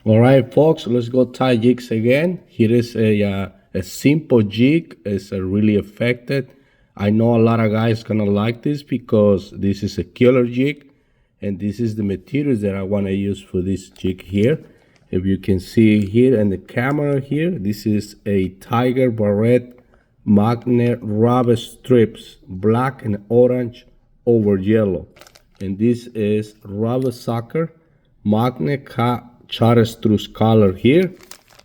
All right, folks, let's go tie jigs again. Here is a simple jig. It's really effective. I know a lot of guys gonna like this because this is a killer jig, and this is the materials that I want to use for this jig here. If you can see here in the camera here, this is a Tiger Barrett magnet rubber strips, black and orange over yellow, and this is rubber sucker magnet chartreuse color here,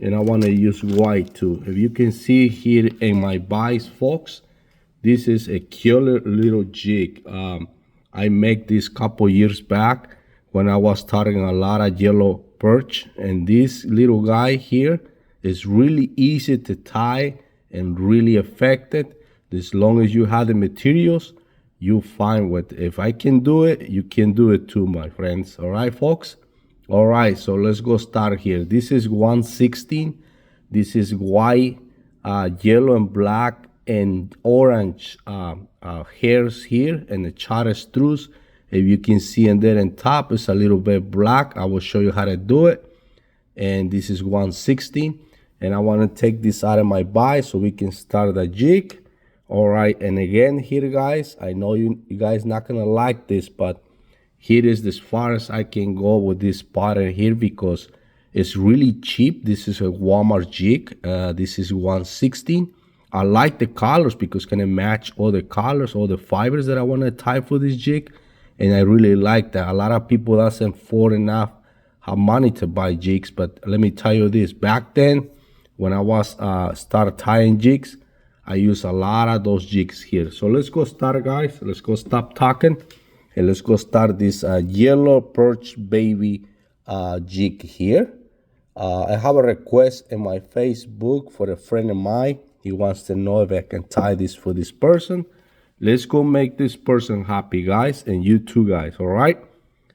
and I want to use white too. If you can see here in my bias, folks, this is a killer little jig. I make this couple years back when I was starting a lot of yellow perch, and this little guy here is really easy to tie and really effective. As long as you have the materials, you find what. If I can do it, you can do it too, my friends. All right, folks. All right, so let's go start here. This is 116. This is white, yellow and black and orange hairs here, and the chartreuse. If you can see in there on top, it's a little bit black. I will show you how to do it. And this is 116. And I want to take this out of my bias so we can start the jig. All right, and again here, guys, I know you guys not gonna like this, but here is as far as I can go with this pattern here because it's really cheap. This is a Walmart jig. This is 116. I like the colors because it's gonna match all the colors, all the fibers that I want to tie for this jig, and I really like that. A lot of people doesn't afford enough have money to buy jigs, but let me tell you this: back then, when I was started tying jigs, I use a lot of those jigs here. So let's go start, guys. Let's go stop talking. And let's go start this yellow perch baby jig here. I have a request in my Facebook for a friend of mine. He wants to know if I can tie this for this person. Let's go make this person happy, guys, and you too, guys, all right?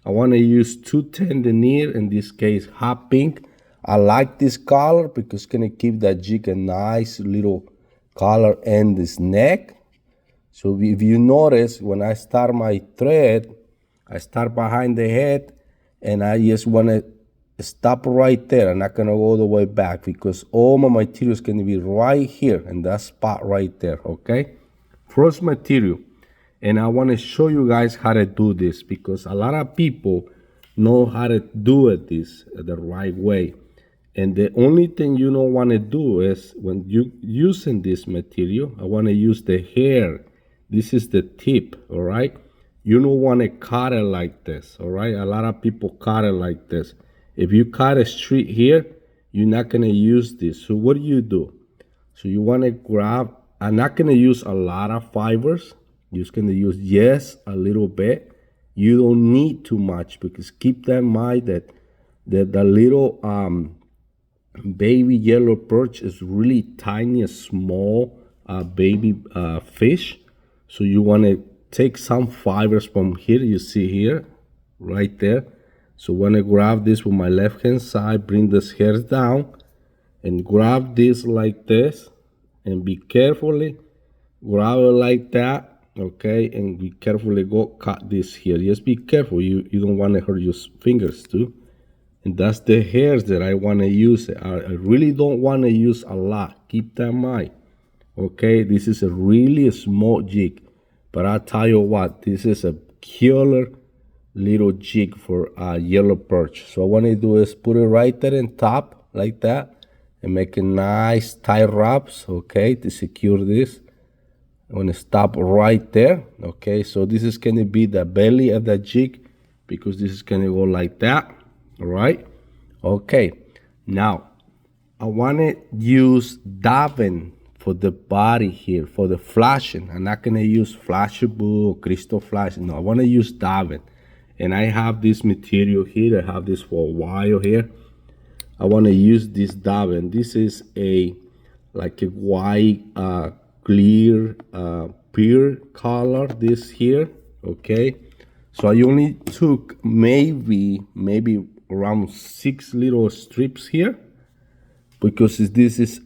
I want to use 210 denier, in this case, hot pink. I like this color because it's going to give that jig a nice little color in this neck. So if you notice, when I start my thread, I start behind the head, and I just want to stop right there. I'm not going to go all the way back because all my material is going to be right here in that spot right there, okay? First material, and I want to show you guys how to do this because a lot of people know how to do it this the right way. And the only thing you don't want to do is when you using this material, I want to use the hair. This is the tip, all right? You don't want to cut it like this, all right? A lot of people cut it like this. If you cut it straight here, you're not going to use this. So what do? So you want to grab, I'm not going to use a lot of fibers. You're just going to use, yes, a little bit. You don't need too much because keep that in mind that the little baby yellow perch is really tiny, small baby fish. So you want to take some fibers from here, you see here, right there. So when I grab this with my left hand side, bring this hair down and grab this like this and be carefully grab it like that, okay? And be carefully go cut this here. Just be careful, you don't want to hurt your fingers too. And that's the hairs that I want to use. I really don't want to use a lot. Keep that in mind. Okay, this is a really small jig. But I'll tell you what, this is a killer little jig for yellow perch. So what I want to do is put it right there on top like that and make a nice tight wraps, okay, to secure this. I want to stop right there, okay? So this is going to be the belly of the jig because this is going to go like that. All right, okay. Now I want to use Davin for the body here, for the flashing. I'm not gonna use flashable or crystal flash. No, I want to use Davin, and I have this material here. I have this for a while here. I want to use this Davin. This is like a white clear pear color. This here, okay. So I only took maybe around 6 little strips here because this is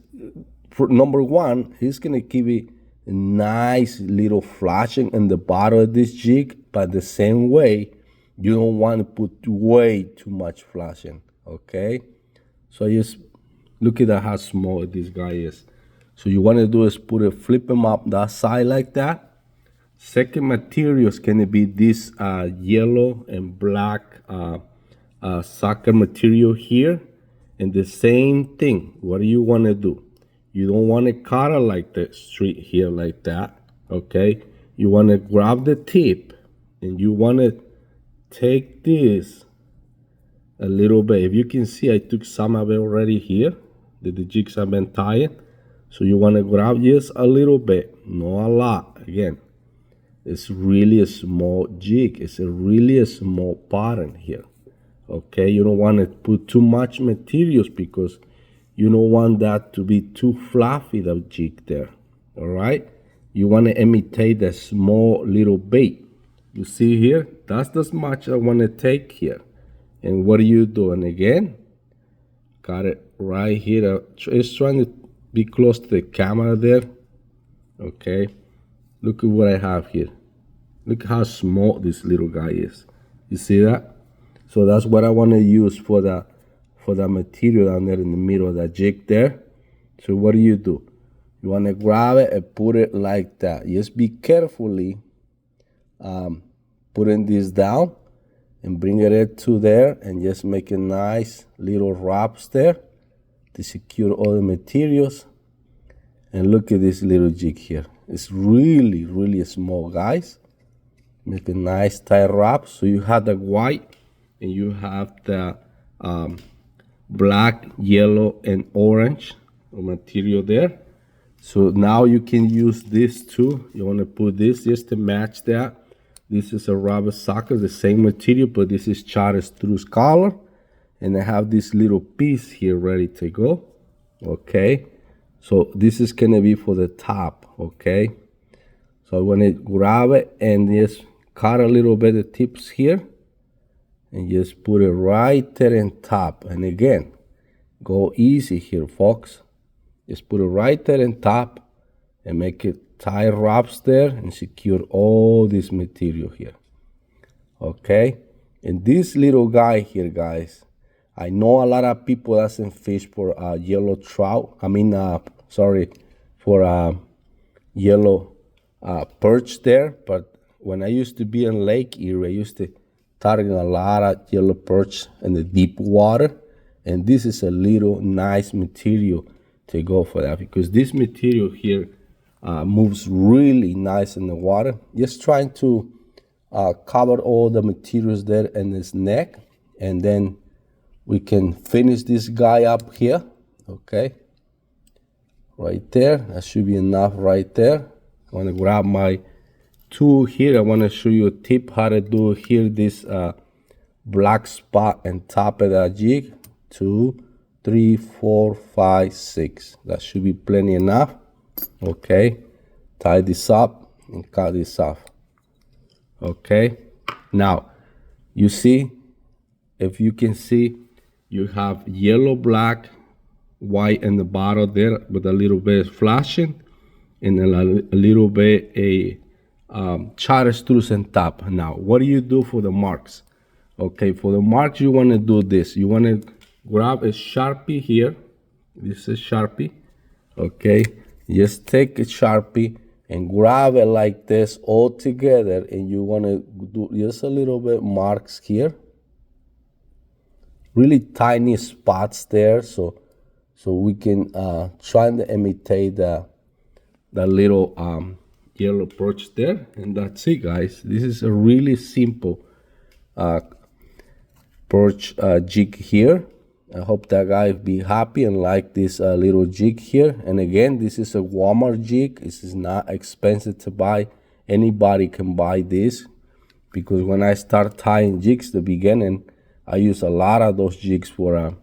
for number one, it's gonna give it a nice little flashing in the bottom of this jig, but the same way you don't want to put way too much flashing, okay? So I just look at how small this guy is. So you want to do is flip him up that side like that. Second material is going to be this yellow and black soccer material here. And the same thing, what do you want to do? You don't want to cut it like the straight here like that, okay? You want to grab the tip and you want to take this a little bit. If you can see, I took some of it already here. The jigs have been tied. So you want to grab just a little bit, not a lot. Again, it's really a small jig. It's really a small pattern here. Okay, you don't want to put too much materials because you don't want that to be too fluffy, the jig there. All right, you want to imitate a small little bait. You see here, that's as much I want to take here. And what are you doing again? Got it right here. It's trying to be close to the camera there. Okay, look at what I have here. Look how small this little guy is. You see that? So that's what I want to use for the material down there in the middle of that jig there. So what do? You want to grab it and put it like that. Just be carefully putting this down and bring it to there and just make a nice little wraps there to secure all the materials. And look at this little jig here. It's really, really small, guys. Make a nice tight wrap. So you have the white and you have the black, yellow, and orange material there. So now you can use this too. You want to put this just to match that. This is a rubber socket, the same material, but this is chartreuse color. And I have this little piece here ready to go. Okay. So this is going to be for the top. Okay. So I want to grab it and just cut a little bit of tips here. And just put it right there in top. And again, go easy here, folks. Just put it right there in top and make it tie wraps there and secure all this material here. Okay? And this little guy here, guys, I know a lot of people doesn't fish for yellow trout. For yellow perch there. But when I used to be in Lake Erie, I used to target a lot of yellow perch in the deep water, and this is a little nice material to go for that because this material here moves really nice in the water. Just trying to cover all the materials there in his neck, and then we can finish this guy up here. Okay, right there, that should be enough right there. I want to grab my tool here. I want to show you a tip how to do here this black spot on top of that jig. 2, 3, 4, 5, 6. That should be plenty enough. Okay, tie this up and cut this off. Okay, now you see, if you can see, you have yellow, black, white in the bottom there with a little bit flashing and a little bit chartreuse on top. Now, what do you do for the marks? Okay, for the marks, you want to do this. You want to grab a Sharpie here. This is Sharpie. Okay, just take a Sharpie and grab it like this all together, and you want to do just a little bit marks here. Really tiny spots there, so we can try to imitate the little yellow perch there. And that's it, guys. This is a really simple perch jig here. I hope that guy be happy and like this little jig here. And again, this is a Walmart jig. This is not expensive to buy. Anybody can buy this, because when I start tying jigs the beginning, I use a lot of those jigs for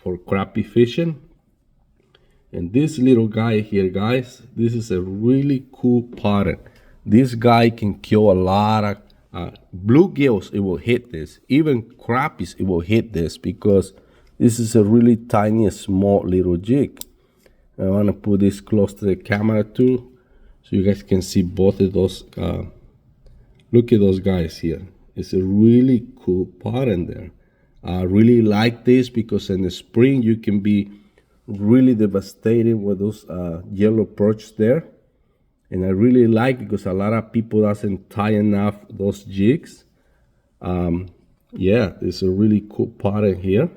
crappie fishing. And this little guy here, guys, this is a really cool pattern. This guy can kill a lot of bluegills. It will hit this. Even crappies, it will hit this, because this is a really tiny, small little jig. I want to put this close to the camera too, so you guys can see both of those. Look at those guys here. It's a really cool pattern there. I really like this because in the spring you can be really devastated with those yellow perch there. And I really like because a lot of people doesn't tie enough those jigs. Yeah, it's a really cool pattern here.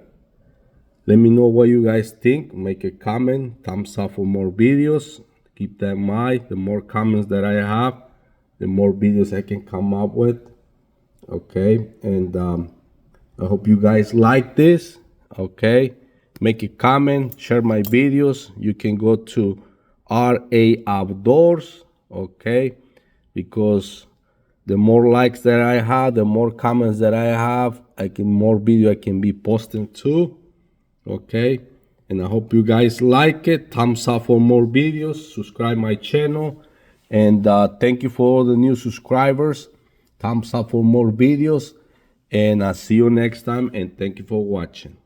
Let me know what you guys think. Make a comment, thumbs up for more videos. Keep that in mind. The more comments that I have, the more videos I can come up with. Okay, and I hope you guys like this. Okay, make a comment, share my videos. You can go to RA Outdoors. Okay, because the more likes that I have, the more comments that I have, more video I can be posting too. Okay, and I hope you guys like it. Thumbs up for more videos. Subscribe my channel, and thank you for all the new subscribers. Thumbs up for more videos, and I'll see you next time, and thank you for watching.